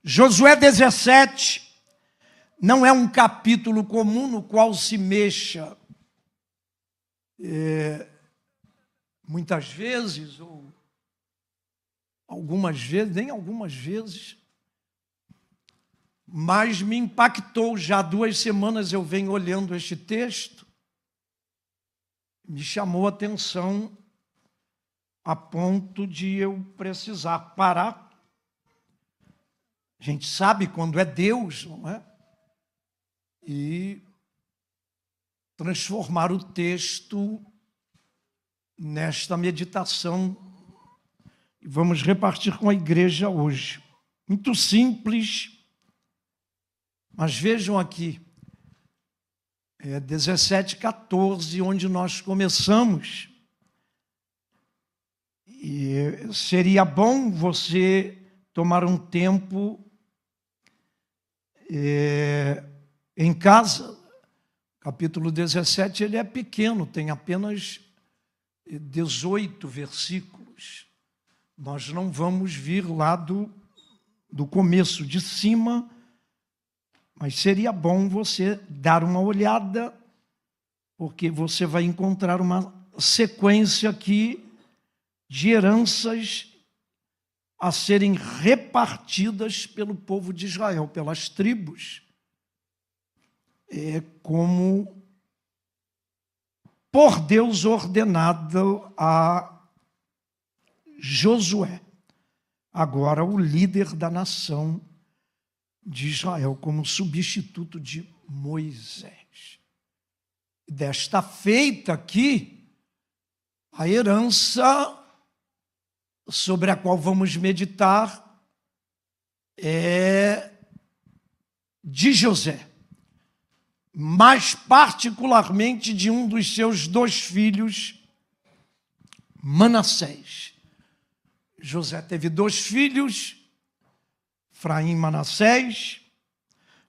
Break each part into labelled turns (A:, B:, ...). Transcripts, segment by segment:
A: Josué 17 não é um capítulo comum no qual se mexa muitas vezes, ou algumas vezes, nem algumas vezes, mas me impactou. Já há 2 semanas eu venho olhando este texto, me chamou a atenção a ponto de eu precisar parar. A gente sabe quando é Deus, não é? E transformar o texto nesta meditação. E vamos repartir com a igreja hoje. Muito simples, mas vejam aqui, 17:14, onde nós começamos. E seria bom você tomar um tempo em casa. Capítulo 17, ele é pequeno, tem apenas 18 versículos. Nós não vamos vir lá do começo, de cima, mas seria bom você dar uma olhada, porque você vai encontrar uma sequência aqui de heranças a serem repartidas pelo povo de Israel, pelas tribos, como por Deus ordenado a Josué, agora o líder da nação de Israel, como substituto de Moisés. Desta feita aqui, a herança sobre a qual vamos meditar é de José, mais particularmente de um dos seus 2 filhos, Manassés. José teve 2 filhos, Efraim e Manassés.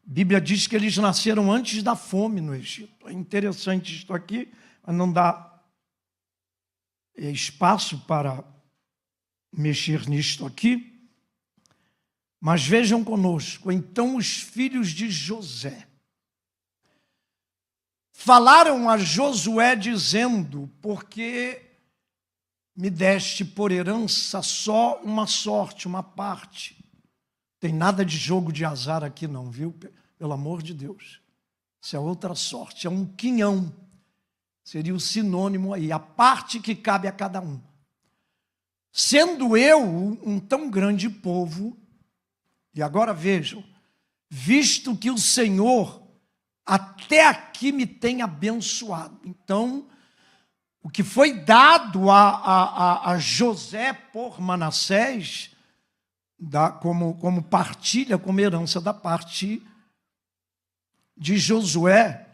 A: A Bíblia diz que eles nasceram antes da fome no Egito. É interessante isto aqui, mas não dá espaço para mexer nisto aqui. Mas vejam conosco, então os filhos de José falaram a Josué dizendo: porque me deste por herança só uma sorte, uma parte. Tem nada de jogo de azar aqui não, viu? Pelo amor de Deus. Isso é outra sorte, é um quinhão. Seria o sinônimo aí, a parte que cabe a cada um. Sendo eu um tão grande povo, e agora vejam, visto que o Senhor até aqui me tem abençoado. Então, o que foi dado a José por Manassés, como partilha, como herança da parte de Josué,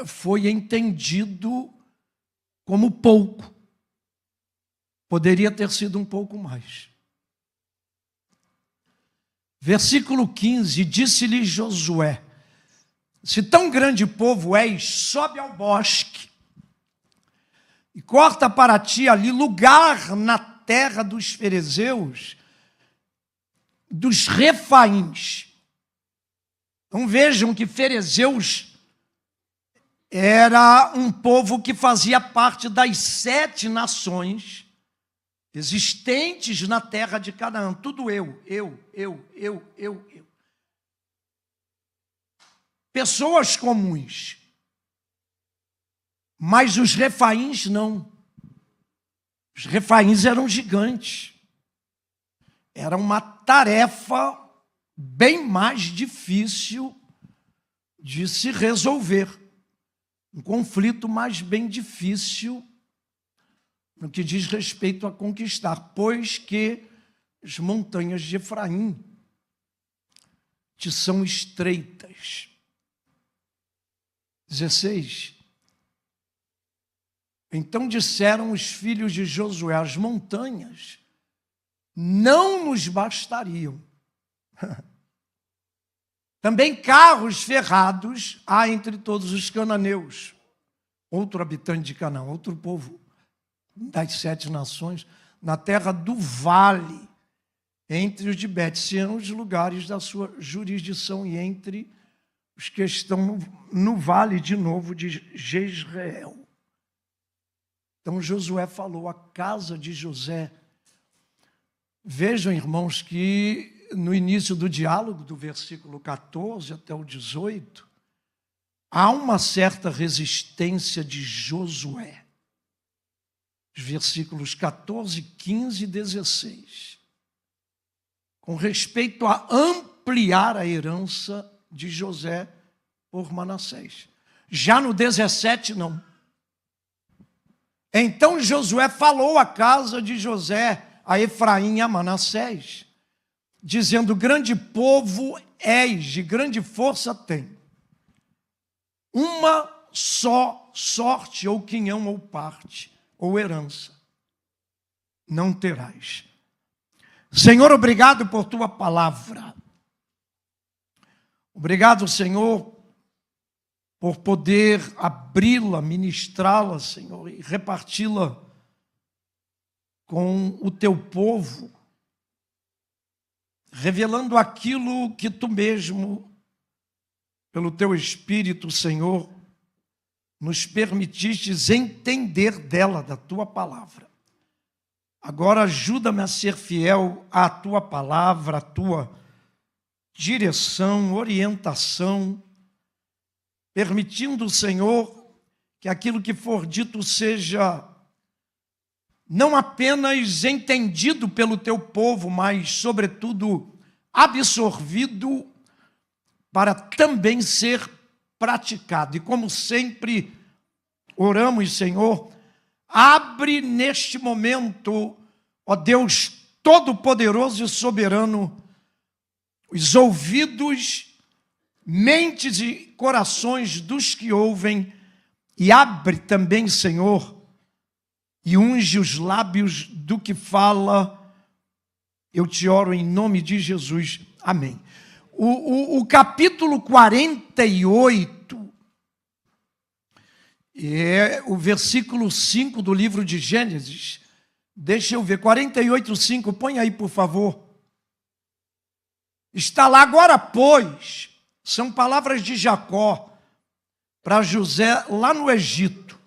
A: foi entendido como pouco. Poderia ter sido um pouco mais. Versículo 15, disse-lhe Josué: se tão grande povo és, sobe ao bosque e corta para ti ali lugar na terra dos ferezeus, dos refaíns. Então vejam que ferezeus era um povo que fazia parte das 7 nações existentes na terra de Canaã. Tudo eu. Pessoas comuns. Mas os refaíns não. Os refaíns eram gigantes. Era uma tarefa bem mais difícil de se resolver. Um conflito mais bem difícil no que diz respeito a conquistar, pois que as montanhas de Efraim te são estreitas. 16. Então disseram os filhos de Josué: as montanhas não nos bastariam. Também carros ferrados há entre todos os cananeus. Outro habitante de Canaã, outro povo das 7 nações, na terra do vale, entre os de Bet-Sean, os lugares da sua jurisdição, e entre os que estão no vale de novo de Jezreel. Então Josué falou à casa de José. Vejam, irmãos, que no início do diálogo, do versículo 14 até o 18, há uma certa resistência de Josué. Os versículos 14, 15 e 16. Com respeito a ampliar a herança de José por Manassés. Já no 17, não. Então Josué falou à casa de José, a Efraim e a Manassés, dizendo: grande povo és, de grande força tem. Uma só sorte, ou quinhão, ou parte, ou herança, não terás. Senhor, obrigado por tua palavra. Obrigado, Senhor, por poder abri-la, ministrá-la, Senhor, e reparti-la com o teu povo, revelando aquilo que tu mesmo, pelo teu Espírito, Senhor, nos permitistes entender dela, da tua palavra. Agora ajuda-me a ser fiel à tua palavra, à tua direção, orientação, permitindo, Senhor, que aquilo que for dito seja não apenas entendido pelo teu povo, mas, sobretudo, absorvido para também ser praticado. E como sempre oramos, Senhor, abre neste momento, ó Deus Todo-Poderoso e Soberano, os ouvidos, mentes e corações dos que ouvem, e abre também, Senhor, e unge os lábios do que fala. Eu te oro em nome de Jesus. Amém. O capítulo 48 é o versículo 5 do livro de Gênesis. Deixa eu ver, 48:5, põe aí, por favor. Está lá: agora, pois, são palavras de Jacó para José lá no Egito.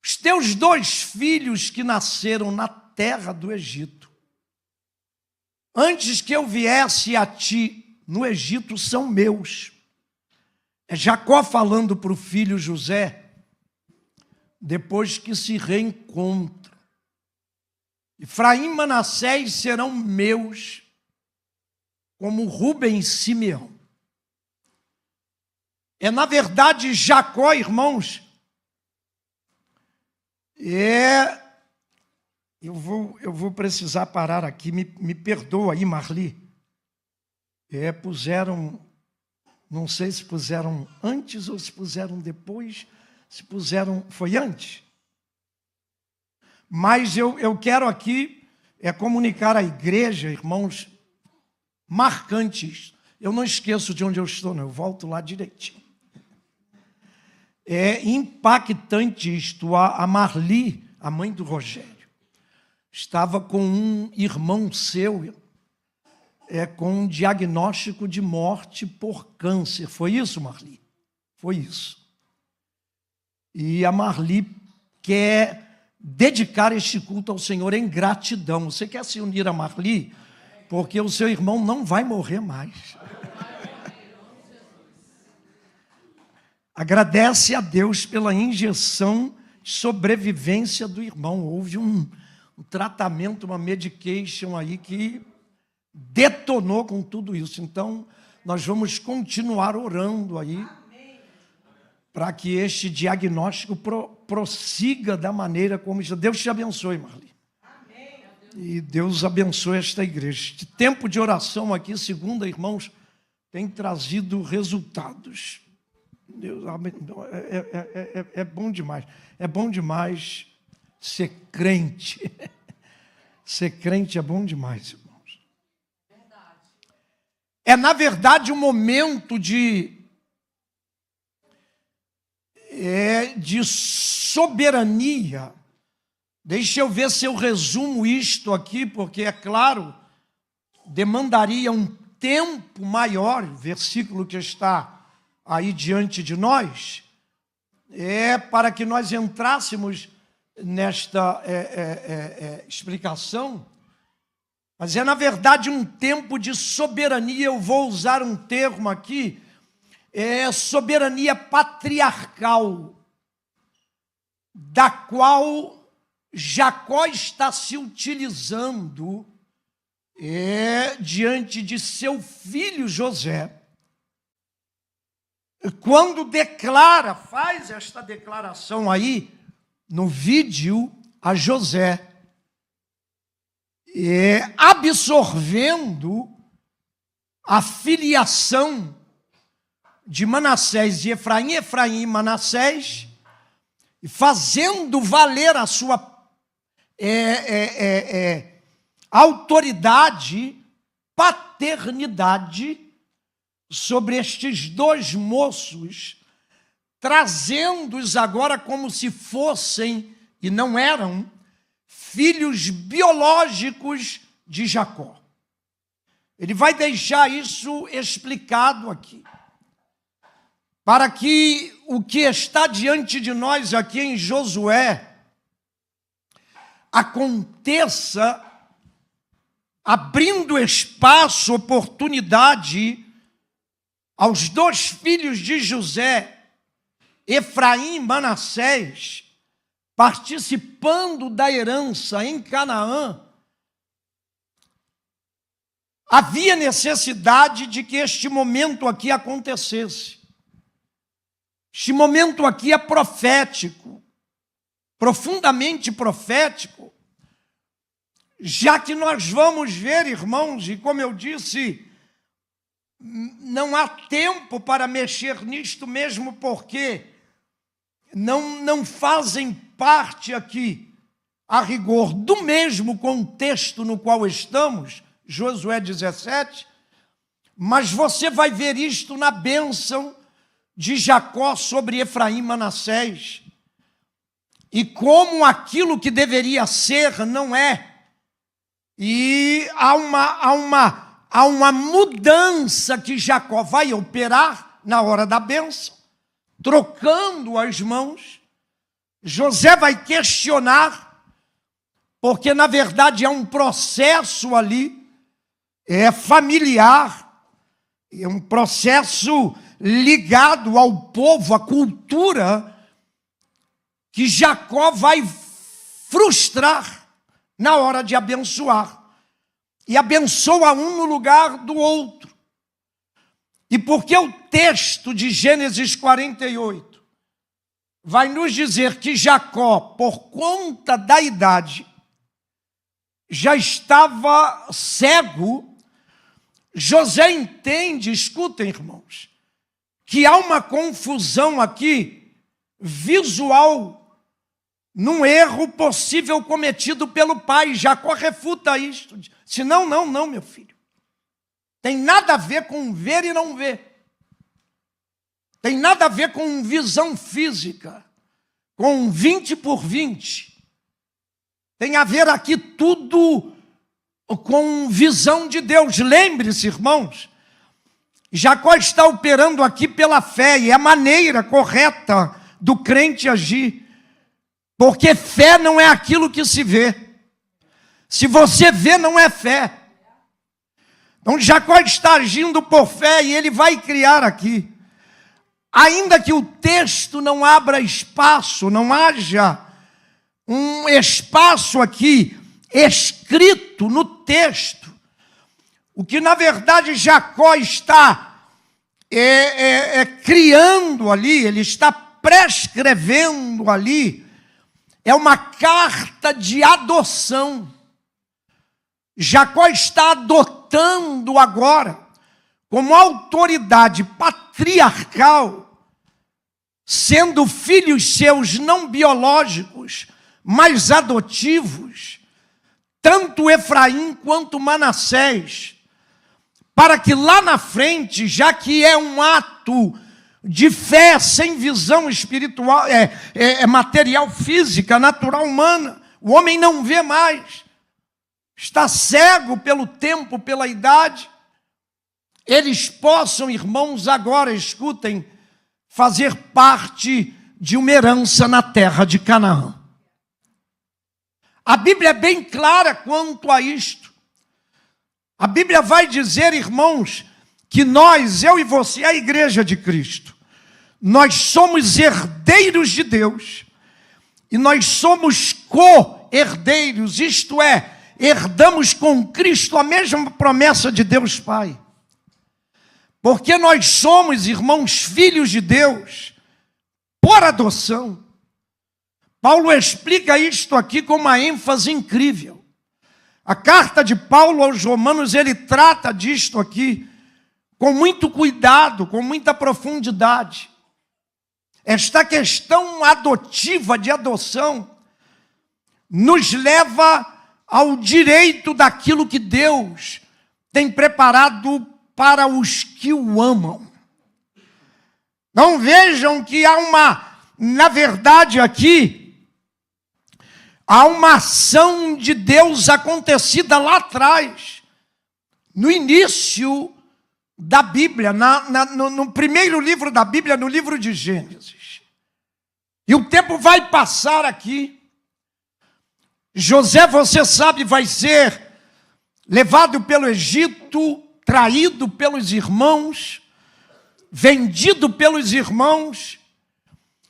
A: Os teus 2 filhos que nasceram na terra do Egito, antes que eu viesse a ti no Egito, são meus. É Jacó falando para o filho José, depois que se reencontram. Efraim e Manassés serão meus, como Rúben e Simeão. É, na verdade, Jacó, irmãos, eu vou precisar parar aqui, me perdoa aí, Marli. Puseram, não sei se puseram antes ou se puseram depois, se puseram, foi antes. Mas eu quero aqui comunicar à igreja, irmãos, marcantes. Eu não esqueço de onde eu estou, não, eu volto lá direitinho. É impactante isto. A Marli, a mãe do Rogério, estava com um irmão seu, com um diagnóstico de morte por câncer. Foi isso, Marli? Foi isso. E a Marli quer dedicar este culto ao Senhor em gratidão. Você quer se unir a Marli? Porque o seu irmão não vai morrer mais. Agradece a Deus pela injeção de sobrevivência do irmão. Houve um tratamento, uma medication aí que detonou com tudo isso. Então, nós vamos continuar orando aí para que este diagnóstico prossiga da maneira como está. Deus te abençoe, Marli. E Deus abençoe esta igreja. Este tempo de oração aqui, segunda, irmãos, tem trazido resultados. Deus, é bom demais. É bom demais ser crente. Ser crente é bom demais, irmãos. É, na verdade, um momento de soberania Deixa eu ver se eu resumo isto aqui, porque, é claro, demandaria um tempo maior, versículo que está aí diante de nós, para que nós entrássemos nesta explicação, mas na verdade um tempo de soberania. Eu vou usar um termo aqui, soberania patriarcal, da qual Jacó está se utilizando diante de seu filho José, quando declara, faz esta declaração aí no vídeo a José, absorvendo a filiação de Manassés e Efraim, Efraim e Manassés, e fazendo valer a sua autoridade, paternidade sobre estes dois moços, trazendo-os agora como se fossem, e não eram, filhos biológicos de Jacó. Ele vai deixar isso explicado aqui, para que o que está diante de nós aqui em Josué aconteça, abrindo espaço, oportunidade aos dois filhos de José, Efraim e Manassés, participando da herança em Canaã. Havia necessidade de que este momento aqui acontecesse. Este momento aqui é profético, profundamente profético, já que nós vamos ver, irmãos, e como eu disse, não há tempo para mexer nisto, mesmo porque não fazem parte aqui, a rigor, do mesmo contexto no qual estamos, Josué 17, mas você vai ver isto na bênção de Jacó sobre Efraim e Manassés, e como aquilo que deveria ser não é, e há uma mudança que Jacó vai operar na hora da bênção, trocando as mãos. José vai questionar, porque na verdade é um processo ali, familiar, é um processo ligado ao povo, à cultura, que Jacó vai frustrar na hora de abençoar. E abençoa um no lugar do outro. E porque o texto de Gênesis 48 vai nos dizer que Jacó, por conta da idade, já estava cego, José entende, escutem, irmãos, que há uma confusão aqui visual num erro possível cometido pelo pai. Jacó refuta isto. Se não, meu filho. Tem nada a ver com ver e não ver. Tem nada a ver com visão física, com 20 por 20. Tem a ver aqui tudo com visão de Deus. Lembre-se, irmãos, Jacó está operando aqui pela fé, e é a maneira correta do crente agir, porque fé não é aquilo que se vê. Se você vê, não é fé. Então Jacó está agindo por fé, e ele vai criar aqui, ainda que o texto não abra espaço, não haja um espaço aqui escrito no texto, o que na verdade Jacó está criando ali, ele está prescrevendo ali, é uma carta de adoção. Jacó está adotando agora, como autoridade patriarcal, sendo filhos seus não biológicos, mas adotivos, tanto Efraim quanto Manassés, para que lá na frente, já que é um ato de fé sem visão espiritual, material, física, natural, humana, o homem não vê mais, está cego pelo tempo, pela idade, eles possam, irmãos, agora, escutem, fazer parte de uma herança na terra de Canaã. A Bíblia é bem clara quanto a isto. A Bíblia vai dizer, irmãos, que nós, eu e você, a igreja de Cristo, nós somos herdeiros de Deus e nós somos co-herdeiros, isto é, herdamos com Cristo a mesma promessa de Deus Pai. Porque nós somos, irmãos, filhos de Deus, por adoção. Paulo explica isto aqui com uma ênfase incrível. A carta de Paulo aos Romanos, ele trata disto aqui com muito cuidado, com muita profundidade. Esta questão adotiva, de adoção, nos leva ao direito daquilo que Deus tem preparado para os que o amam. Não vejam que na verdade aqui, há uma ação de Deus acontecida lá atrás, no início da Bíblia, no primeiro livro da Bíblia, no livro de Gênesis. E o tempo vai passar aqui. José, você sabe, vai ser levado pelo Egito, traído pelos irmãos, vendido pelos irmãos,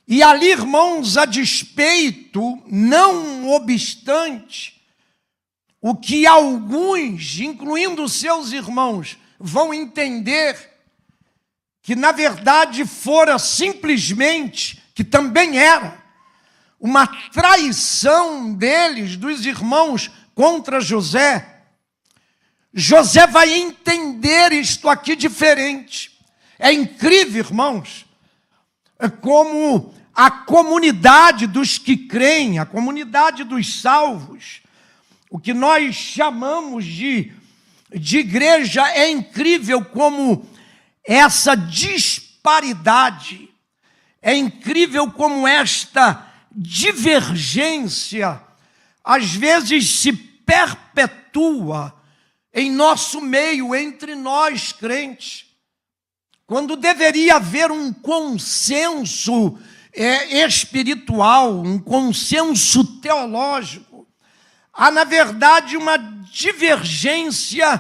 A: e ali, irmãos, a despeito, não obstante, o que alguns, incluindo seus irmãos, vão entender que, na verdade, fora simplesmente, que também era, uma traição deles, dos irmãos, contra José. José vai entender isto aqui diferente. É incrível, irmãos, como a comunidade dos que creem, a comunidade dos salvos, o que nós chamamos de igreja, é incrível como essa disparidade, é incrível como esta divergência, às vezes se perpetua em nosso meio, entre nós crentes, quando deveria haver um consenso espiritual, um consenso teológico. Há, na verdade, uma divergência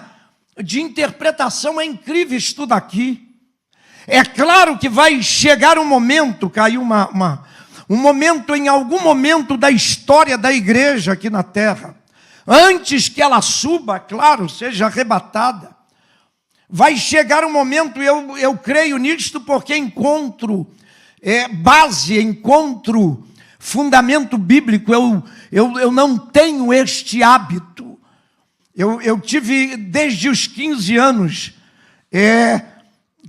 A: de interpretação. É incrível isso daqui. É claro que vai chegar um momento, caiu um momento, em algum momento da história da igreja aqui na terra, antes que ela suba, claro, seja arrebatada, vai chegar um momento, eu creio nisto, porque encontro base, encontro fundamento bíblico. Eu não tenho este hábito. Eu tive desde os 15 anos,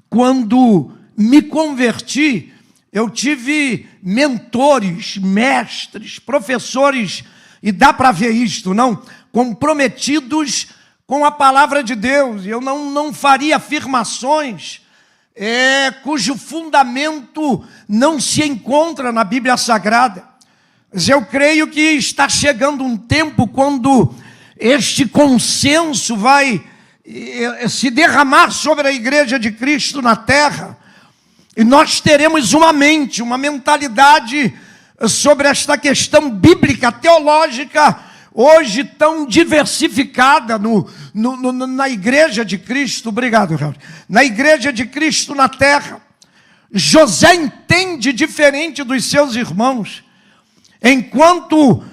A: quando me converti, eu tive mentores, mestres, professores, e dá para ver isto, não? Comprometidos com a palavra de Deus. Eu não faria afirmações cujo fundamento não se encontra na Bíblia Sagrada. Mas eu creio que está chegando um tempo quando este consenso vai se derramar sobre a igreja de Cristo na terra, e nós teremos uma mente, uma mentalidade sobre esta questão bíblica, teológica, hoje tão diversificada na igreja de Cristo. Obrigado, Raul. Na igreja de Cristo na terra. José entende diferente dos seus irmãos. Enquanto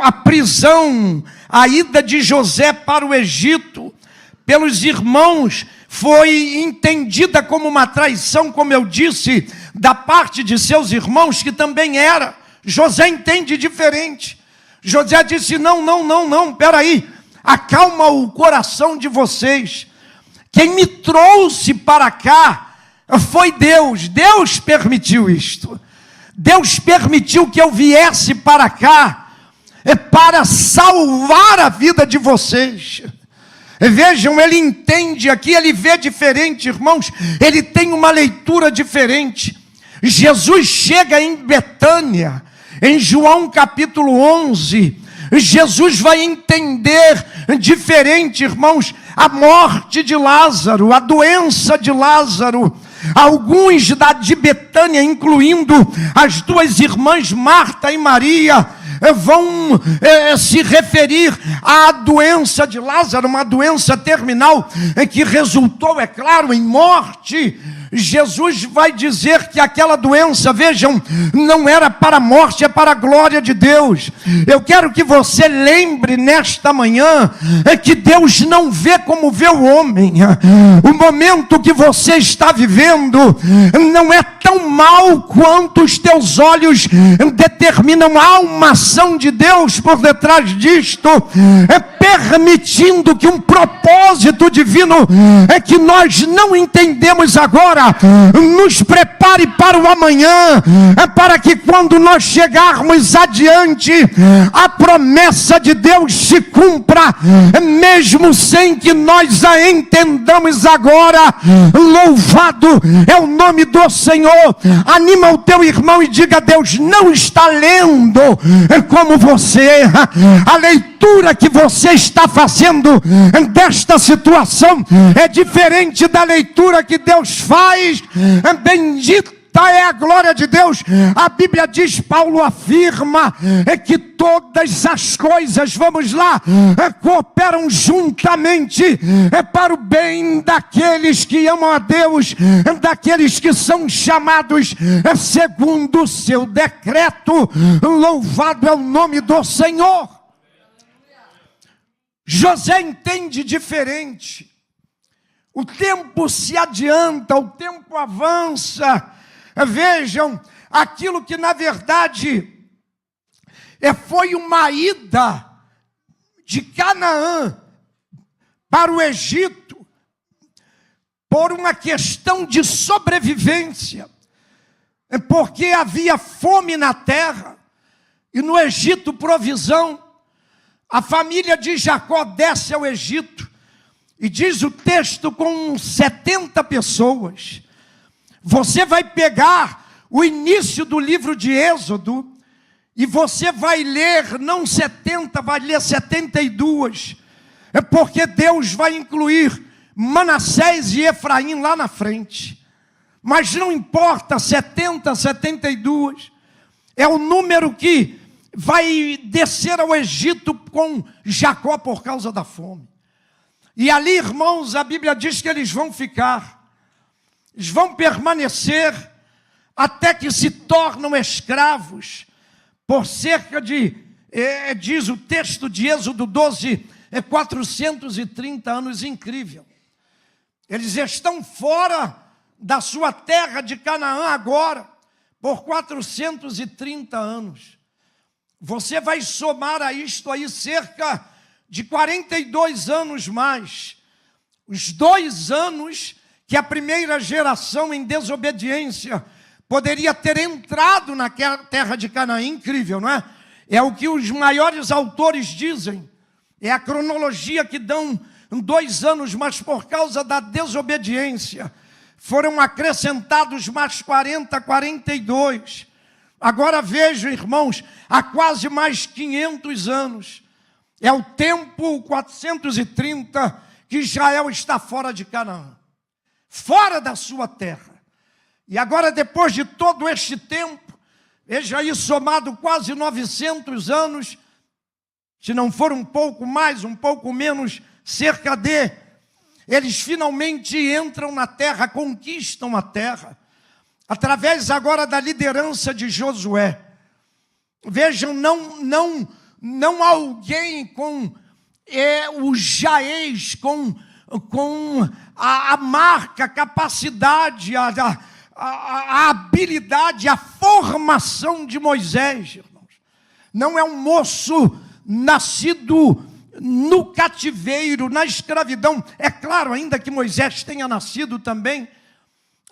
A: a prisão, a ida de José para o Egito, pelos irmãos, foi entendida como uma traição, como eu disse, da parte de seus irmãos, que também era. José entende diferente. José disse: não, peraí, acalma o coração de vocês. Quem me trouxe para cá foi Deus. Deus permitiu isto. Deus permitiu que eu viesse para cá para salvar a vida de vocês. Vejam, ele entende aqui, ele vê diferente, irmãos, ele tem uma leitura diferente. Jesus chega em Betânia, em João capítulo 11, Jesus vai entender diferente, irmãos, a morte de Lázaro, a doença de Lázaro. Alguns de Betânia, incluindo as duas irmãs Marta e Maria, vão se referir à doença de Lázaro, uma doença terminal que resultou, é claro, em morte. Jesus vai dizer que aquela doença, vejam, não era para a morte, é para a glória de Deus. Eu quero que você lembre nesta manhã que Deus não vê como vê o homem. O momento que você está vivendo não é tão mal quanto os teus olhos determinam. Há uma ação de Deus por detrás disto, permitindo que um propósito divino que nós não entendemos agora nos prepare para o amanhã, para que quando nós chegarmos adiante, a promessa de Deus se cumpra, mesmo sem que nós a entendamos agora. Louvado é o nome do Senhor. Anima o teu irmão e diga: Deus não está lendo como você. A leitura que você está fazendo desta situação é diferente da leitura que Deus faz. Bendita é a glória de Deus. A Bíblia diz, Paulo afirma que todas as coisas, vamos lá, cooperam juntamente para o bem daqueles que amam a Deus, daqueles que são chamados segundo o seu decreto. Louvado é o nome do Senhor. José entende diferente. O tempo se adianta, o tempo avança. Vejam, aquilo que na verdade foi uma ida de Canaã para o Egito por uma questão de sobrevivência, porque havia fome na terra e no Egito provisão. A família de Jacó desce ao Egito. E diz o texto, com 70 pessoas. Você vai pegar o início do livro de Êxodo e você vai ler, não 70, vai ler 72. Porque Deus vai incluir Manassés e Efraim lá na frente. Mas não importa, 70, 72. É o número que vai descer ao Egito com Jacó por causa da fome. E ali, irmãos, a Bíblia diz que eles vão ficar, eles vão permanecer até que se tornam escravos por cerca de, diz o texto de Êxodo 12, 430 anos. Incrível. Eles estão fora da sua terra de Canaã agora, por 430 anos. Você vai somar a isto aí cerca de 42 anos mais. Os 2 anos que a primeira geração em desobediência poderia ter entrado naquela terra de Canaã. Incrível, não é? É o que os maiores autores dizem. É a cronologia que dão 2 anos, mas por causa da desobediência foram acrescentados mais 40, 42. Agora vejam, irmãos, há quase mais 500 anos. É o tempo 430 que Israel está fora de Canaã, fora da sua terra. E agora, depois de todo este tempo, veja aí, somado quase 900 anos, se não for um pouco mais, um pouco menos, cerca de, eles finalmente entram na terra, conquistam a terra, através agora da liderança de Josué. Vejam, não alguém com o jaez, com a marca, a capacidade, a habilidade, a formação de Moisés, irmãos. Não é um moço nascido no cativeiro, na escravidão. É claro, ainda que Moisés tenha nascido também,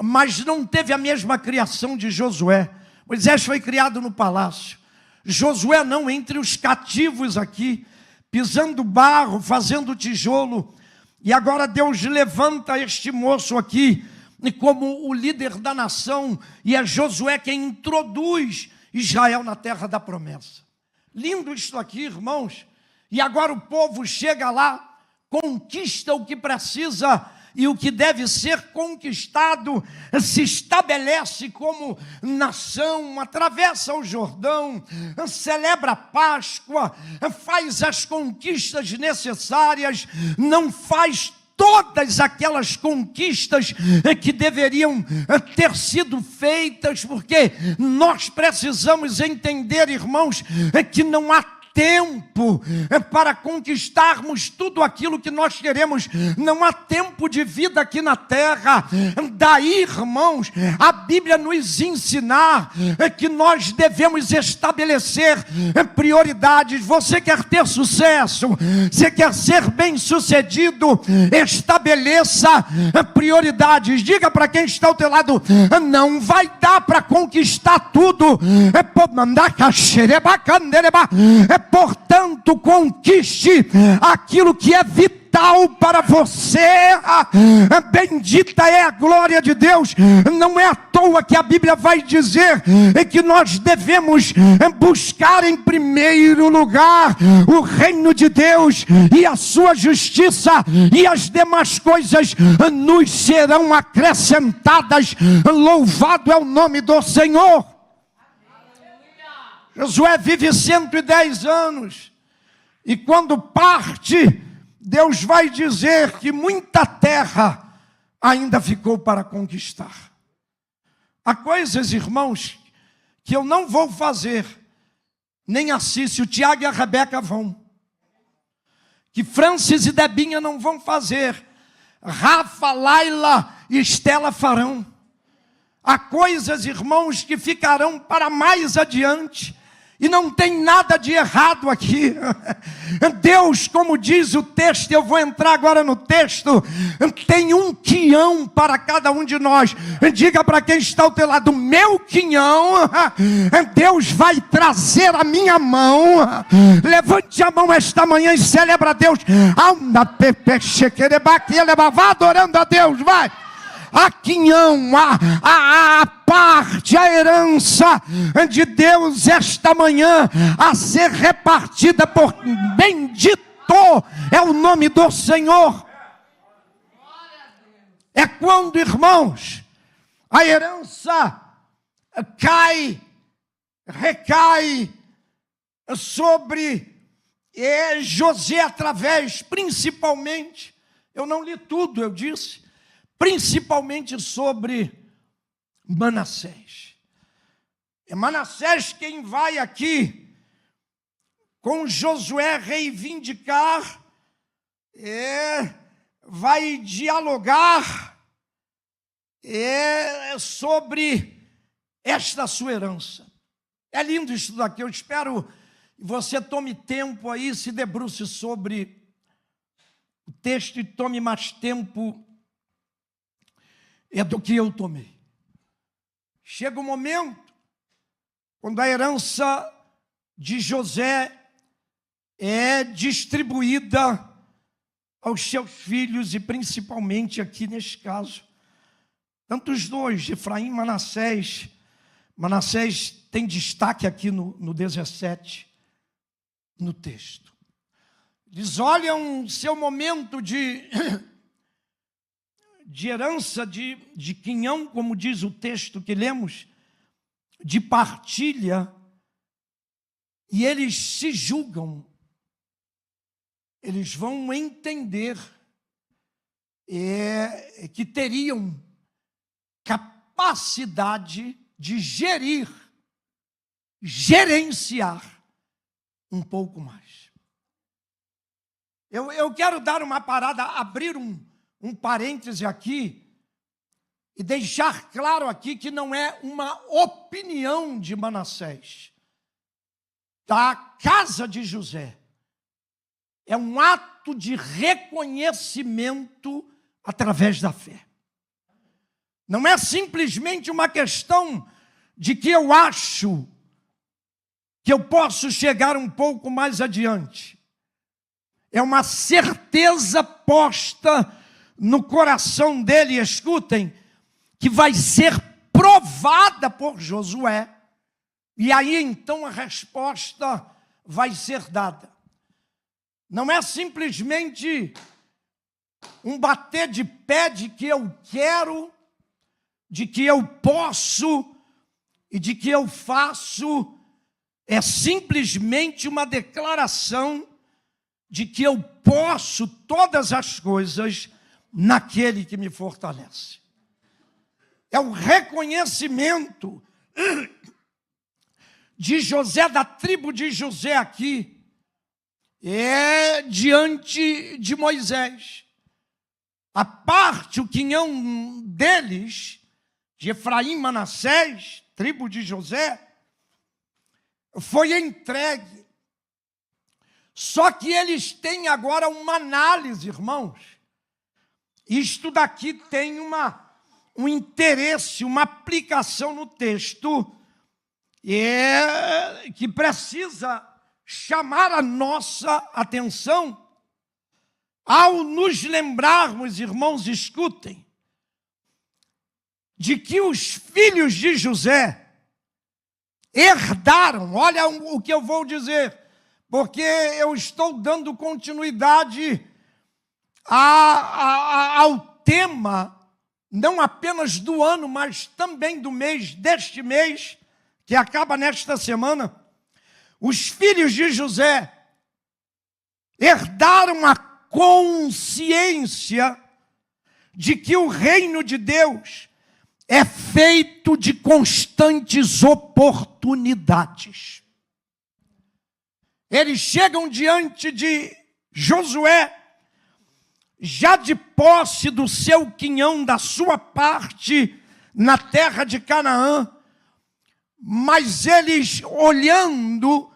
A: mas não teve a mesma criação de Josué. Moisés foi criado no palácio. Josué não, entre os cativos aqui, pisando barro, fazendo tijolo. E agora Deus levanta este moço aqui como o líder da nação, e é Josué quem introduz Israel na terra da promessa. Lindo isso aqui, irmãos. E agora o povo chega lá, conquista o que precisa e o que deve ser conquistado, se estabelece como nação, atravessa o Jordão, celebra a Páscoa, faz as conquistas necessárias, não faz todas aquelas conquistas que deveriam ter sido feitas, porque nós precisamos entender, irmãos, que não há tempo para conquistarmos tudo aquilo que nós queremos. Não há tempo de vida aqui na terra. Daí, irmãos, a Bíblia nos ensinar que nós devemos estabelecer prioridades. Você quer ter sucesso, você quer ser bem sucedido, estabeleça prioridades. Diga para quem está ao teu lado: não vai dar para conquistar tudo. Portanto, conquiste aquilo que é vital para você. Bendita é a glória de Deus. Não é à toa que a Bíblia vai dizer que nós devemos buscar em primeiro lugar o reino de Deus e a sua justiça, e as demais coisas nos serão acrescentadas. Louvado é o nome do Senhor. Josué vive 110 anos, e quando parte, Deus vai dizer que muita terra ainda ficou para conquistar. Há coisas, irmãos, que eu não vou fazer, nem a Cício, o Tiago e a Rebeca vão, que Francis e Debinha não vão fazer, Rafa, Laila e Estela farão. Há coisas, irmãos, que ficarão para mais adiante. E não tem nada de errado aqui. Deus, como diz o texto, eu vou entrar agora no texto, tem um quinhão para cada um de nós. Diga para quem está ao teu lado: meu quinhão, Deus vai trazer a minha mão. Levante a mão esta manhã e celebra a Deus. Vá adorando a Deus, vai. A quinhão, a parte, a herança de Deus esta manhã a ser repartida por bendito é o nome do Senhor. É quando, irmãos, a herança recai sobre José através, principalmente, eu não li tudo, eu disse, principalmente sobre Manassés. É Manassés quem vai aqui com Josué reivindicar, vai dialogar sobre esta sua herança. É lindo isso daqui, eu espero que você tome tempo aí, se debruce sobre o texto e tome mais tempo do que eu tomei. Chega o momento quando a herança de José é distribuída aos seus filhos, e principalmente aqui neste caso, tanto os dois, Efraim e Manassés. Manassés tem destaque aqui no 17, no texto. Eles olham seu momento de herança, de quinhão, como diz o texto que lemos, de partilha, e eles se julgam, eles vão entender que teriam capacidade de gerenciar um pouco mais. Eu quero dar uma parada, abrir um parêntese aqui e deixar claro aqui que não é uma opinião de Manassés, da casa de José. É um ato de reconhecimento através da fé. Não é simplesmente uma questão de que eu acho que eu posso chegar um pouco mais adiante. É uma certeza posta no coração dele, escutem, que vai ser provada por Josué. E aí então a resposta vai ser dada. Não é simplesmente um bater de pé de que eu quero, de que eu posso e de que eu faço. É simplesmente uma declaração de que eu posso todas as coisas naquele que me fortalece. É o reconhecimento de José, da tribo de José aqui, diante de Moisés. A parte, o quinhão deles, de Efraim, Manassés, tribo de José, foi entregue. Só que eles têm agora uma análise, irmãos. Isto daqui tem um interesse, uma aplicação no texto que precisa chamar a nossa atenção ao nos lembrarmos, irmãos, escutem, de que os filhos de José herdaram, olha o que eu vou dizer, porque eu estou dando continuidade ao tema, não apenas do ano, mas também do mês, deste mês, que acaba nesta semana. Os filhos de José herdaram a consciência de que o reino de Deus é feito de constantes oportunidades. Eles chegam diante de Josué, já de posse do seu quinhão, da sua parte na terra de Canaã, mas eles, olhando,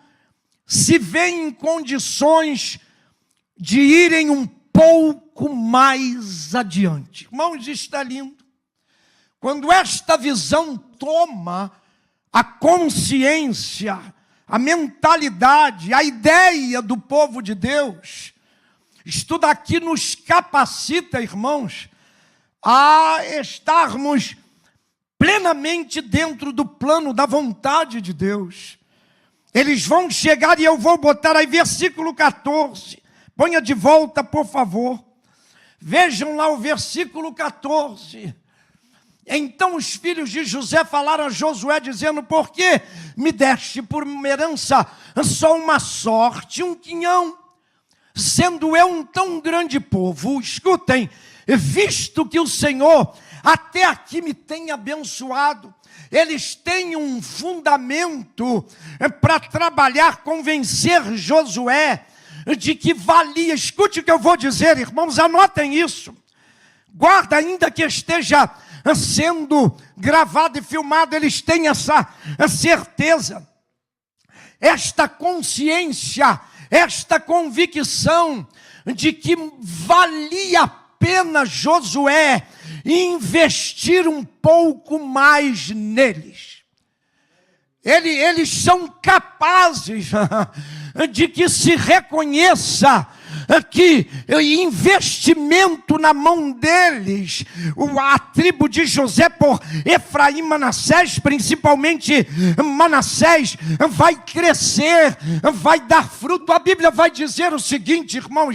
A: se veem em condições de irem um pouco mais adiante. Irmãos, está lindo. Quando esta visão toma a consciência, a mentalidade, a ideia do povo de Deus, isto daqui nos capacita, irmãos, a estarmos plenamente dentro do plano da vontade de Deus. Eles vão chegar, e eu vou botar aí versículo 14. Ponha de volta, por favor. Vejam lá o versículo 14. Então os filhos de José falaram a Josué, dizendo: por que me deste por herança só uma sorte, um quinhão, sendo eu um tão grande povo? Escutem, visto que o Senhor até aqui me tem abençoado. Eles têm um fundamento para trabalhar, convencer Josué de que valia. Escute o que eu vou dizer, irmãos, anotem isso. Guarda, ainda que esteja sendo gravado e filmado, eles têm essa certeza, esta consciência, esta convicção de que valia a pena Josué investir um pouco mais neles. Eles são capazes de que se reconheça que investimento na mão deles, a tribo de José por Efraim, Manassés, principalmente Manassés, vai crescer, vai dar fruto. A Bíblia vai dizer o seguinte, irmão,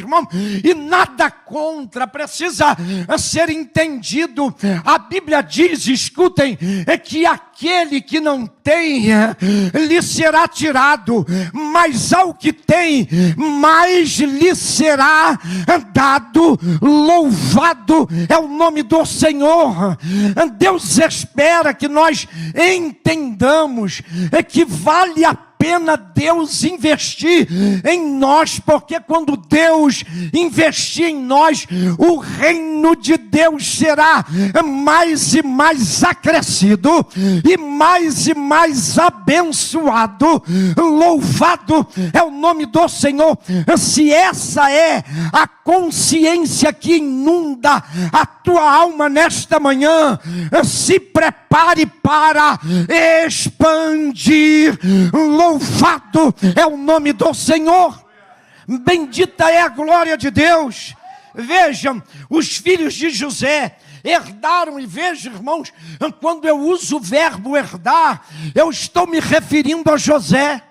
A: e nada contra, precisa ser entendido. A Bíblia diz, escutem, que aquele que não tem, lhe será tirado, mas ao que tem, mais lhe será dado. Louvado é o nome do Senhor. Deus espera que nós entendamos que vale a pena Deus investir em nós, porque quando Deus investir em nós, o reino de Deus será mais e mais acrescido e mais abençoado. Louvado é o nome do Senhor. Se essa é a consciência que inunda a tua alma nesta manhã, se prepare para expandir. Louvado é o nome do Senhor. Bendita é a glória de Deus. Vejam, os filhos de José herdaram, e vejam, irmãos, quando eu uso o verbo herdar, eu estou me referindo a José.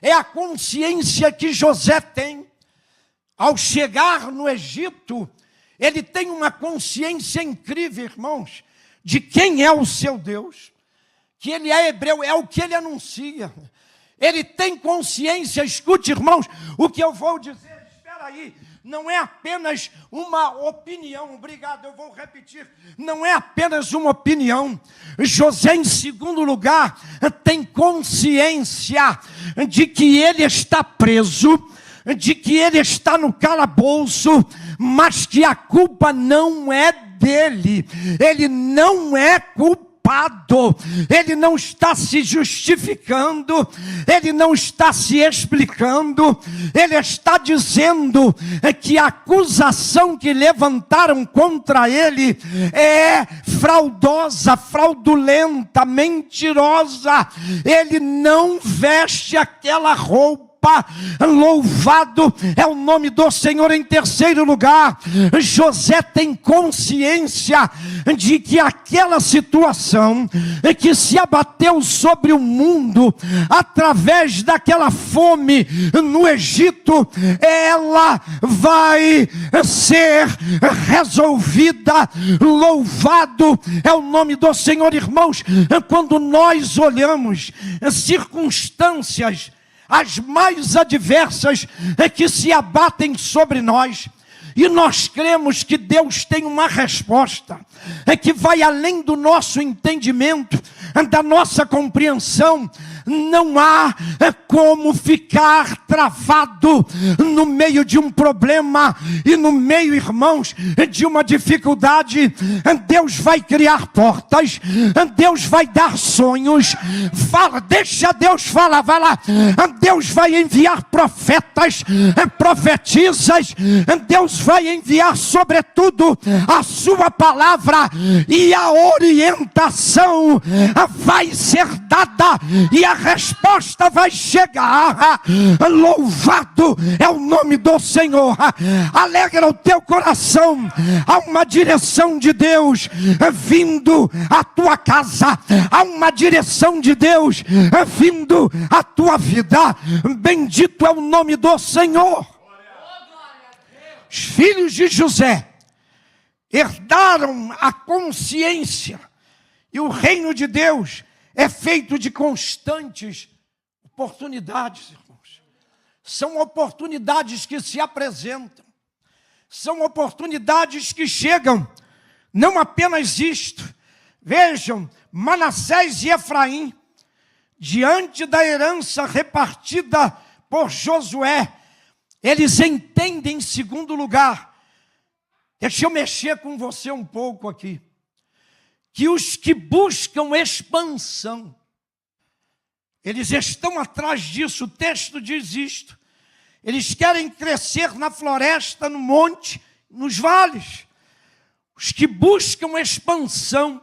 A: é a consciência que José tem. Ao chegar no Egito, ele tem uma consciência incrível, irmãos, de quem é o seu Deus, que ele é hebreu, é o que ele anuncia. Ele tem consciência, escute, irmãos, o que eu vou dizer, espera aí, não é apenas uma opinião, obrigado, eu vou repetir, não é apenas uma opinião. José, em segundo lugar, tem consciência de que ele está preso, de que ele está no calabouço, mas que a culpa não é dele, ele não é culpado. Ele não está se justificando, ele não está se explicando, ele está dizendo que a acusação que levantaram contra ele é fraudosa, fraudulenta, mentirosa. Ele não veste aquela roupa. Louvado é o nome do Senhor. Em terceiro lugar, José tem consciência de que aquela situação que se abateu sobre o mundo através daquela fome no Egito, ela vai ser resolvida. Louvado é o nome do Senhor, irmãos. Quando nós olhamos circunstâncias as mais adversas que se abatem sobre nós, e nós cremos que Deus tem uma resposta que vai além do nosso entendimento, da nossa compreensão. Não há como ficar travado no meio de um problema e no meio, irmãos, de uma dificuldade. Deus vai criar portas, Deus vai dar sonhos. Fala, deixa Deus falar, vai lá. Deus vai enviar profetas, profetizas. Deus vai enviar sobretudo a sua palavra, e a orientação vai ser dada, e a resposta vai chegar. Louvado é o nome do Senhor. Alegra o teu coração. Há uma direção de Deus vindo à tua casa. Há uma direção de Deus vindo à tua vida. Bendito é o nome do Senhor. Os filhos de José herdaram a consciência, e o reino de Deus é feito de constantes oportunidades, irmãos. São oportunidades que se apresentam, são oportunidades que chegam. Não apenas isto, vejam, Manassés e Efraim, diante da herança repartida por Josué, eles entendem, em segundo lugar, deixa eu mexer com você um pouco aqui, que os que buscam expansão, eles estão atrás disso. O texto diz isto: eles querem crescer na floresta, no monte, nos vales. Os que buscam expansão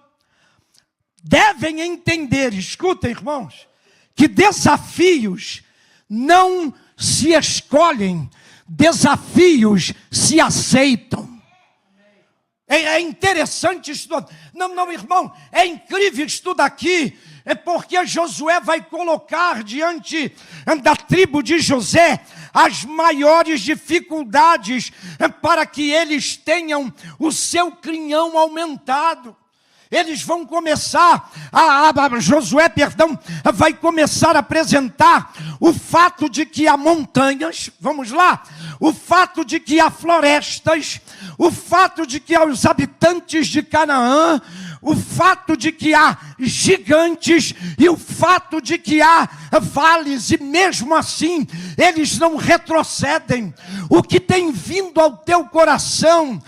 A: devem entender, escutem, irmãos, que desafios não se escolhem, desafios se aceitam. É interessante isso. Não, irmão, é incrível isso daqui. É porque Josué vai colocar diante da tribo de José as maiores dificuldades para que eles tenham o seu crinhão aumentado. Eles vão começar, Josué vai começar a apresentar o fato de que há montanhas, vamos lá, o fato de que há florestas, o fato de que há os habitantes de Canaã, o fato de que há gigantes e o fato de que há vales, e mesmo assim eles não retrocedem. O que tem vindo ao teu coração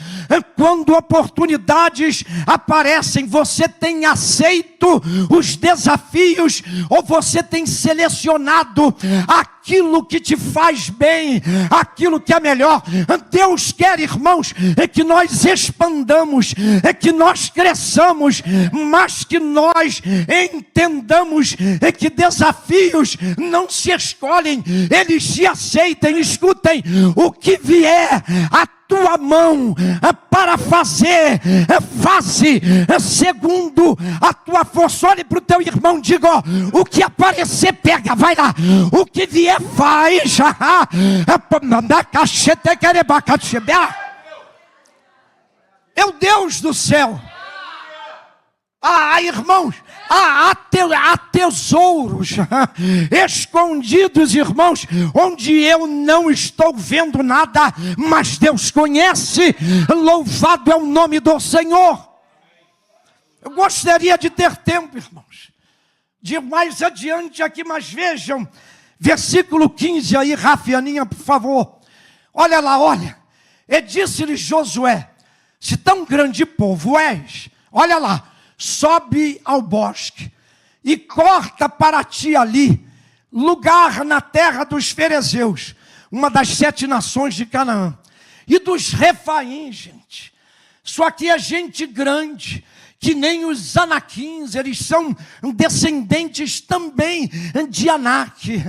A: quando oportunidades aparecem? Você tem aceito os desafios ou você tem selecionado aquilo que te faz bem, aquilo que é melhor? Deus quer, irmãos, que nós expandamos, que nós cresçamos, mas que nós entendamos que desafios não se escolhem, eles se aceitem. Escutem, o que vier à tua mão para fazer, faze segundo a tua força. Olhe para o teu irmão, diga: ó, o que aparecer pega, vai lá, o que vier faz. Meu Deus do céu. Irmãos, há tesouros escondidos, irmãos, onde eu não estou vendo nada, mas Deus conhece. Louvado é o nome do Senhor. Eu gostaria de ter tempo, irmãos, de ir mais adiante aqui, mas vejam, versículo 15 aí, Rafianinha, por favor. Olha lá, olha. E disse-lhe Josué: se tão grande povo és, olha lá, sobe ao bosque e corta para ti ali lugar na terra dos ferezeus, uma das 7 nações de Canaã, e dos Refaíns, gente. Isso aqui é gente grande, que nem os Anaquins, eles são descendentes também de Anak,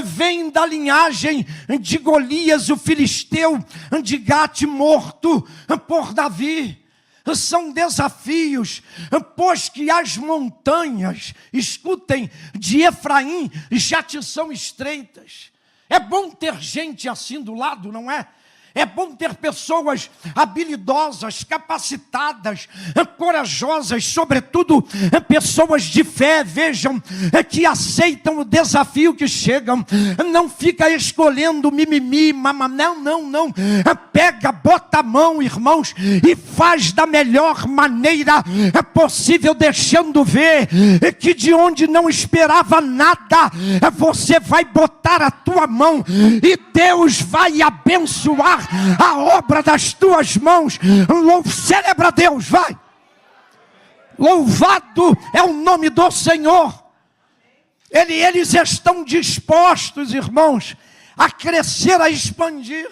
A: vêm da linhagem de Golias, o filisteu, de Gate, morto por Davi. São desafios, pois que as montanhas, escutem, de Efraim já te são estreitas. É bom ter gente assim do lado, não é? É bom ter pessoas habilidosas, capacitadas, corajosas, sobretudo pessoas de fé, vejam, que aceitam o desafio que chegam. Não fica escolhendo mimimi, não. Pega, bota a mão, irmãos, e faz da melhor maneira possível, deixando ver que de onde não esperava nada, você vai botar a tua mão e Deus vai abençoar a obra das tuas mãos. Celebra a Deus, vai. Louvado é o nome do Senhor. Eles estão dispostos, irmãos, a crescer, a expandir,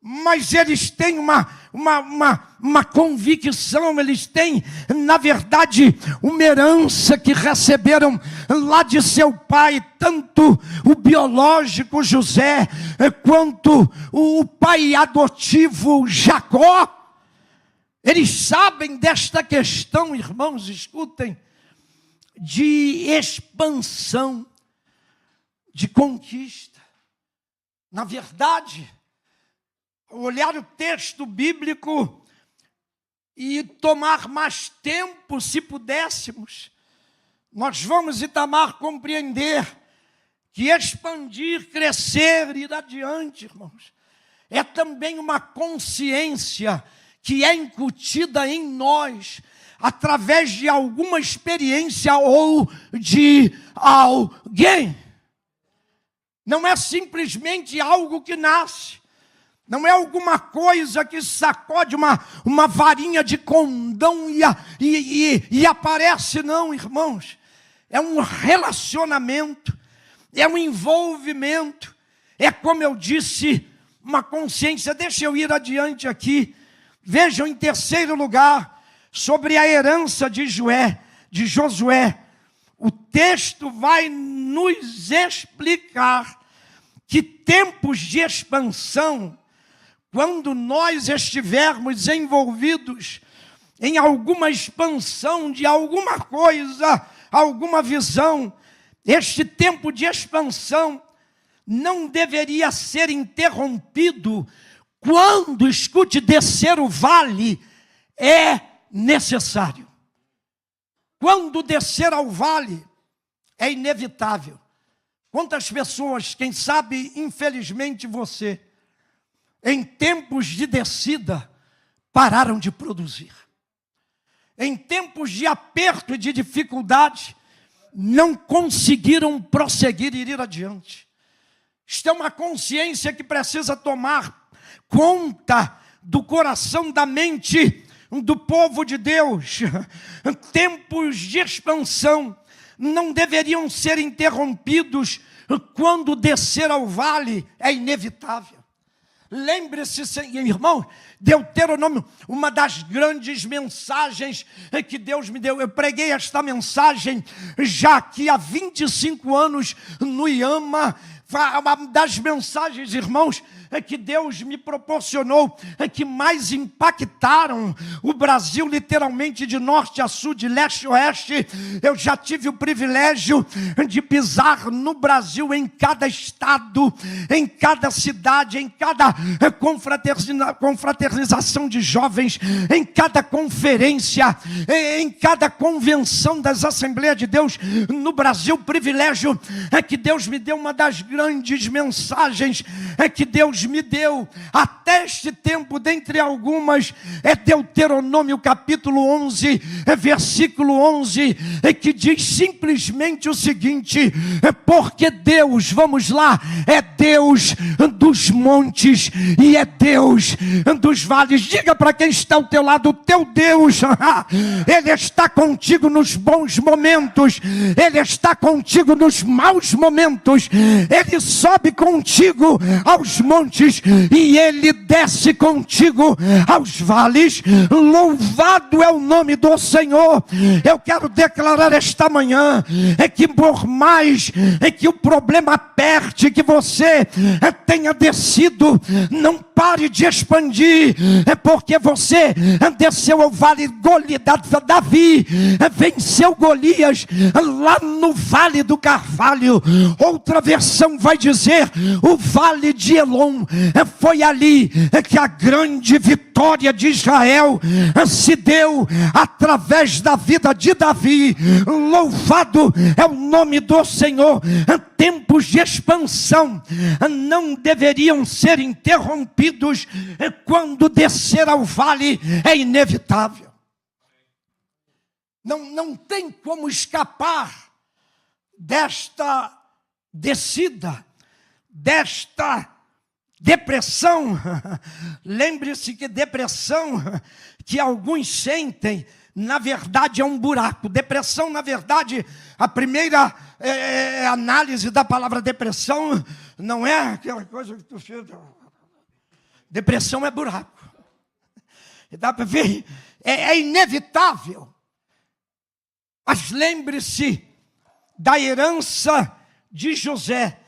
A: mas eles têm uma convicção, eles têm, na verdade, uma herança que receberam lá de seu pai, tanto o biológico José, quanto o pai adotivo Jacó. Eles sabem desta questão, irmãos, escutem, de expansão, de conquista. Na verdade, olhar o texto bíblico e tomar mais tempo, se pudéssemos, nós vamos, Itamar, compreender que expandir, crescer, ir adiante, irmãos, é também uma consciência que é incutida em nós através de alguma experiência ou de alguém. Não é simplesmente algo que nasce. Não é alguma coisa que sacode uma varinha de condão e aparece, não, irmãos. É um relacionamento, é um envolvimento, é, como eu disse, uma consciência. Deixa eu ir adiante aqui. Vejam, em terceiro lugar, sobre a herança de Josué. O texto vai nos explicar que tempos de expansão, quando nós estivermos envolvidos em alguma expansão de alguma coisa, alguma visão, este tempo de expansão não deveria ser interrompido quando, escute, descer o vale é necessário. Quando descer ao vale é inevitável. Quantas pessoas, quem sabe, infelizmente você, em tempos de descida, pararam de produzir. Em tempos de aperto e de dificuldade, não conseguiram prosseguir e ir adiante. Isto é uma consciência que precisa tomar conta do coração, da mente do povo de Deus. Tempos de expansão não deveriam ser interrompidos quando descer ao vale é inevitável. Lembre-se, irmão, Deuteronômio, uma das grandes mensagens que Deus me deu. Eu preguei esta mensagem já aqui há 25 anos no IAMA. Uma das mensagens, irmãos, que Deus me proporcionou, que mais impactaram o Brasil, literalmente de norte a sul, de leste a oeste. Eu já tive o privilégio de pisar no Brasil, em cada estado, em cada cidade, em cada confraternização de jovens, em cada conferência, em cada convenção das Assembleias de Deus no Brasil. O privilégio que Deus me deu, uma das grandes mensagens que Deus me deu até este tempo, dentre algumas, é Deuteronômio capítulo 11, versículo 11, que diz simplesmente o seguinte: porque Deus, vamos lá, é Deus dos montes e é Deus dos vales. Diga para quem está ao teu lado: o teu Deus, Ele está contigo nos bons momentos, Ele está contigo nos maus momentos, Ele sobe contigo aos montes e Ele desce contigo aos vales. Louvado é o nome do Senhor. Eu quero declarar esta manhã que por mais que o problema aperte, que você tenha descido, não pare de expandir, porque você desceu ao vale. Davi venceu Golias lá no vale do Carvalho. Outra versão vai dizer o vale de Elom. Foi ali que a grande vitória de Israel se deu, através da vida de Davi. Louvado é o nome do Senhor. Tempos de expansão não deveriam ser interrompidos. Quando descer ao vale é inevitável. Não tem como escapar desta descida, desta depressão. Lembre-se que depressão que alguns sentem, na verdade é um buraco. Depressão, na verdade, a primeira análise da palavra depressão não é aquela coisa que tu fez. Depressão é buraco. Dá para ver? É inevitável. Mas lembre-se da herança de José.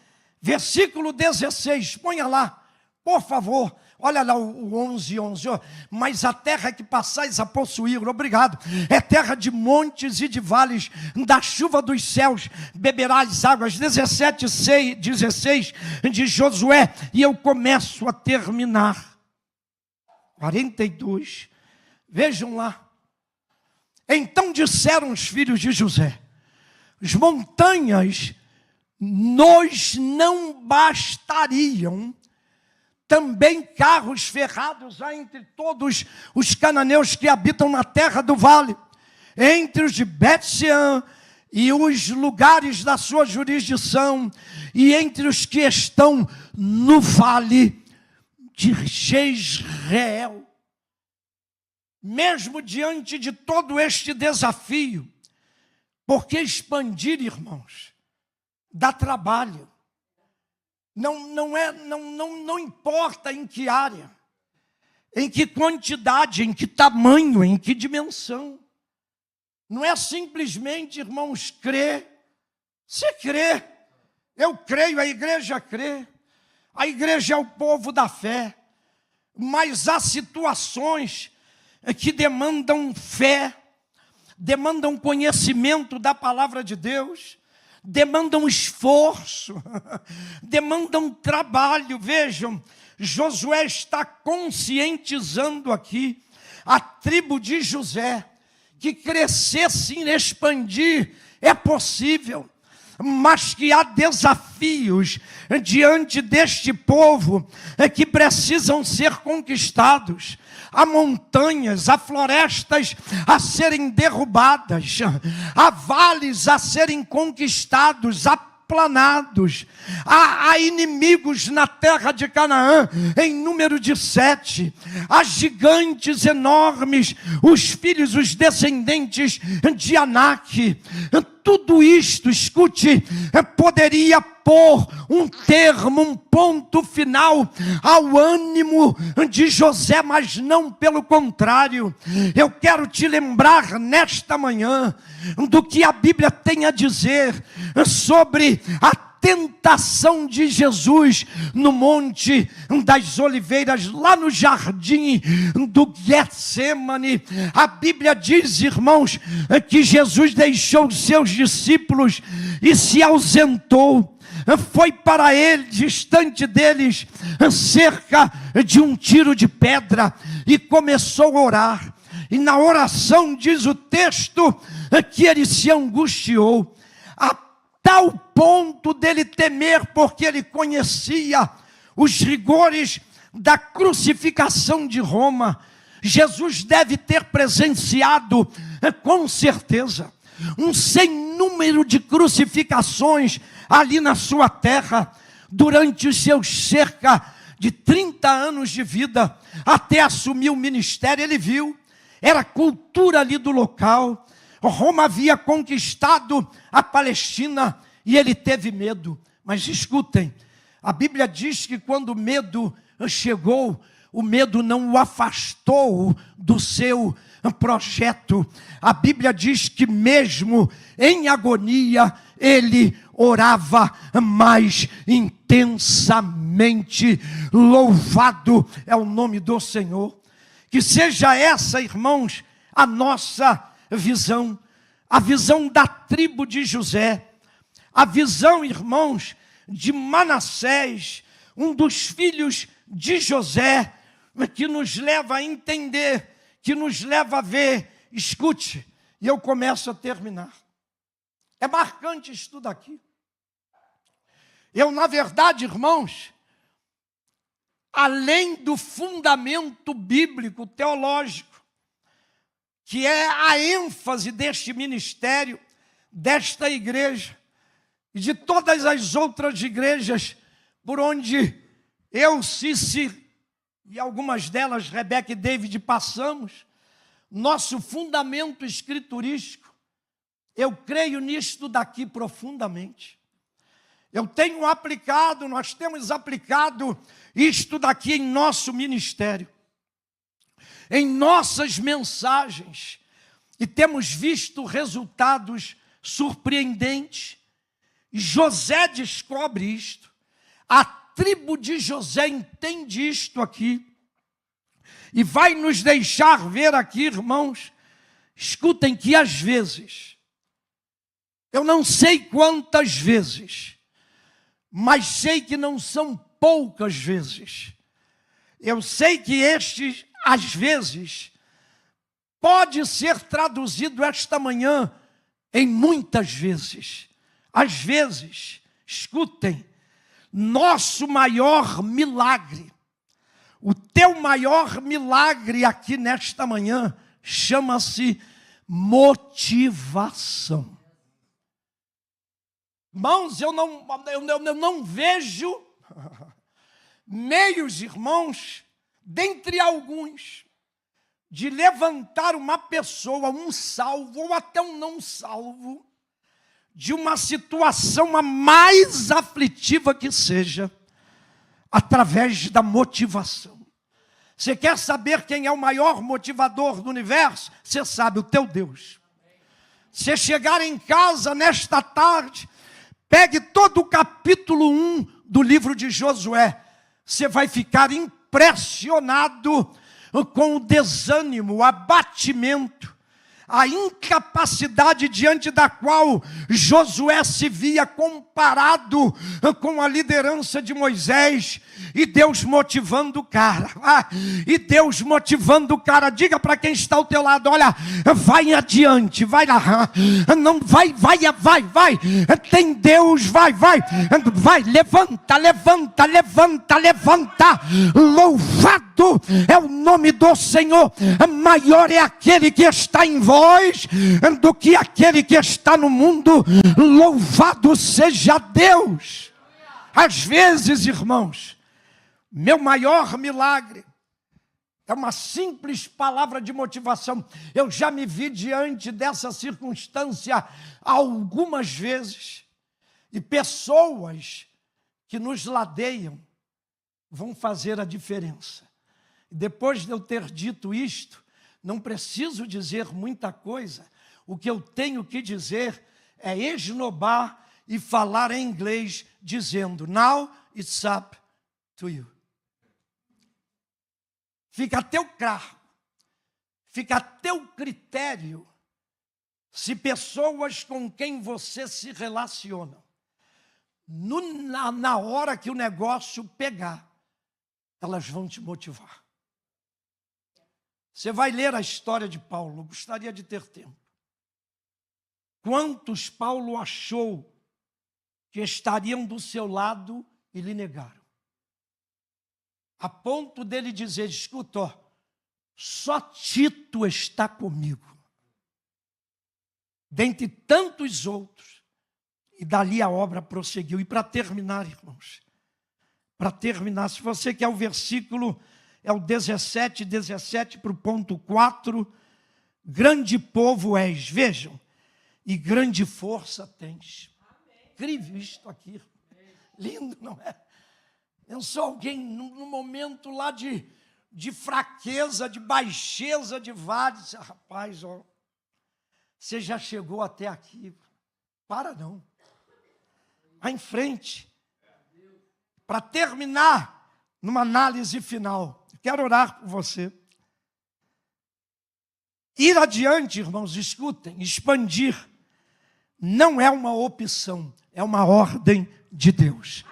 A: Versículo 16, ponha lá, por favor. Olha lá o 11. Mas a terra que passais a possuir, obrigado, é terra de montes e de vales, da chuva dos céus beberás águas. 17:16 de Josué. E eu começo a terminar. 42, vejam lá. Então disseram os filhos de José: as montanhas nos não bastariam, também carros ferrados há entre todos os cananeus que habitam na terra do vale, entre os de Bet-sean e os lugares da sua jurisdição, e entre os que estão no vale de Jezreel. Mesmo diante de todo este desafio, porque expandir, irmãos, dá trabalho. Não importa em que área, em que quantidade, em que tamanho, em que dimensão. Não é simplesmente, irmãos, crer. Se crê, eu creio, a igreja crê. A igreja é o povo da fé. Mas há situações que demandam fé, demandam conhecimento da palavra de Deus, demandam esforço, demandam trabalho. Vejam, Josué está conscientizando aqui a tribo de José que crescer, sim, expandir é possível, mas que há desafios diante deste povo que precisam ser conquistados. Há montanhas, há florestas a serem derrubadas, há vales a serem conquistados, aplanados. Há inimigos na terra de Canaã, em número de 7. Há gigantes enormes, os filhos, os descendentes de Anak. Tudo isto, escute, poderia pôr um termo, um ponto final ao ânimo de José, mas não pelo contrário. Eu quero te lembrar nesta manhã do que a Bíblia tem a dizer sobre a tentação de Jesus no Monte das Oliveiras, lá no jardim do Getsêmani. A Bíblia diz, irmãos, que Jesus deixou os seus discípulos e se ausentou. Foi para ele, distante deles, cerca de um tiro de pedra, e começou a orar. E na oração diz o texto que ele se angustiou, a tal ponto dele temer, porque ele conhecia os rigores da crucificação de Roma. Jesus deve ter presenciado, com certeza, um sem número de crucificações ali na sua terra, durante os seus cerca de 30 anos de vida, até assumir o ministério. Ele viu, era cultura ali do local. Roma havia conquistado a Palestina e ele teve medo. Mas escutem, a Bíblia diz que quando o medo chegou, o medo não o afastou do seu projeto. A Bíblia diz que mesmo em agonia, ele orava mais intensamente. Louvado é o nome do Senhor. Que seja essa, irmãos, a nossa visão, a visão da tribo de José, a visão, irmãos, de Manassés, um dos filhos de José, que nos leva a entender, que nos leva a ver. Escute, e eu começo a terminar. É marcante isso tudo aqui. Eu, na verdade, irmãos, além do fundamento bíblico, teológico, que é a ênfase deste ministério, desta igreja, e de todas as outras igrejas por onde eu, Cici, e algumas delas, Rebeca e David, passamos, nosso fundamento escriturístico, eu creio nisto daqui profundamente. Eu tenho aplicado, nós temos aplicado isto daqui em nosso ministério, em nossas mensagens, e temos visto resultados surpreendentes. José descobre isto, a tribo de José entende isto aqui, e vai nos deixar ver aqui, irmãos, escutem, que às vezes, eu não sei quantas vezes, mas sei que não são poucas vezes. Eu sei que estes, às vezes, pode ser traduzido esta manhã em muitas vezes. Às vezes, escutem, nosso maior milagre, o teu maior milagre aqui nesta manhã, chama-se motivação. Irmãos, eu não vejo meios, irmãos, dentre alguns, de levantar uma pessoa, um salvo ou até um não salvo, de uma situação a mais aflitiva que seja, através da motivação. Você quer saber quem é o maior motivador do universo? Você sabe, o teu Deus. Você chegar em casa nesta tarde, pegue todo o capítulo 1 do livro de Josué. Você vai ficar impressionado com o desânimo, o abatimento, a incapacidade diante da qual Josué se via comparado com a liderança de Moisés, e Deus motivando o cara, e Deus motivando o cara. Diga para quem está ao teu lado: olha, vai adiante, vai lá, não vai, tem Deus, vai, levanta, louvado é o nome do Senhor. Maior é aquele que está em vós do que aquele que está no mundo. Louvado seja Deus. Às vezes, irmãos, meu maior milagre é uma simples palavra de motivação. Eu já me vi diante dessa circunstância algumas vezes, e pessoas que nos ladeiam vão fazer a diferença. Depois de eu ter dito isto, não preciso dizer muita coisa. O que eu tenho que dizer é esnobar e falar em inglês, dizendo: Now it's up to you. Fica a teu cargo, fica a teu critério, se pessoas com quem você se relaciona, na hora que o negócio pegar, elas vão te motivar. Você vai ler a história de Paulo, gostaria de ter tempo. Quantos Paulo achou que estariam do seu lado e lhe negaram? A ponto dele dizer: escuta, ó, só Tito está comigo, dentre tantos outros. E dali a obra prosseguiu. E para terminar, irmãos, para terminar, se você quer o versículo, é o 17 para o ponto 4, grande povo és, vejam, e grande força tens. Incrível isto aqui, lindo, não é? Eu sou alguém num momento lá de fraqueza, de baixeza de vales. Rapaz, ó, você já chegou até aqui, para não. Vai em frente. Para terminar, numa análise final, quero orar por você. Ir adiante, irmãos, escutem, expandir não é uma opção, é uma ordem de Deus.